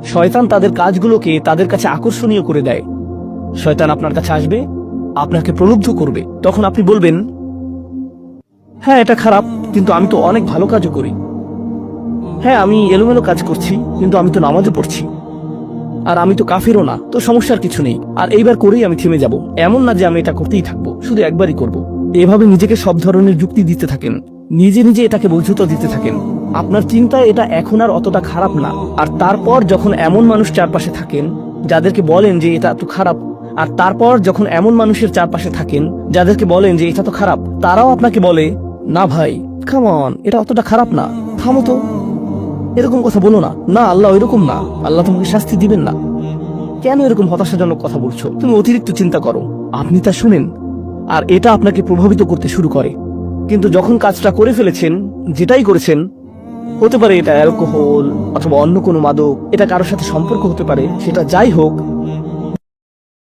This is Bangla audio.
শয়তান তাদের কাজগুলোকে তাদের কাছে আকর্ষণীয় করে দেয়। শয়তান আপনার কাছে আসবে, আপনাকে প্রলুব্ধ করবে। তখন আপনি বলবেন, হ্যাঁ এটা খারাপ, কিন্তু আমি তো অনেক ভালো কাজও করি। হ্যাঁ আমি এলোমেলো কাজ করছি, কিন্তু আমি তো নামাজও পড়ছি। আর আমি তো কাফিরও না, তো সমস্যার কিছু নেই। আর এইবার করেই আমি থেমে যাব। এমন না যে আমি এটা করতেই থাকবো, শুধু একবারই করব। এভাবে নিজেকে সব ধরনের যুক্তি দিতে থাকেন, নিজে নিজে এটাকে বোঝাতে দিতে থাকেন। আপনার চিন্তা এটা এখন আর অতটা খারাপ না। আর তারপর যখন এমন মানুষ চারপাশে থাকেন যাদেরকে বলেন যে এটা তো খারাপ, আর তারপর যখন এমন মানুষের চারপাশে থাকেন যাদেরকে বলেন যে এটা তো খারাপ, তারাও আপনাকে বলে, না ভাই কাম অন, এটা অতটা খারাপ না, থামো তো, এরকম কথা বলো না, না আল্লাহ এরকম না, আল্লাহ তোমাকে শাস্তি দিবেন না, কেন এরকম হতাশাজনক কথা বলছো, তুমি অতিরিক্ত চিন্তা করো। আপনি তা শুনেন, আর এটা আপনাকে প্রভাবিত করতে শুরু করে। কিন্তু যখন কাজটা করে ফেলেছেন, যেটাই করেছেন, হতে পারে এটা অ্যালকোহল অথবা অন্য কোনো মাদক, এটা কারোর সাথে সম্পর্ক হতে পারে, সেটা যাই হোক,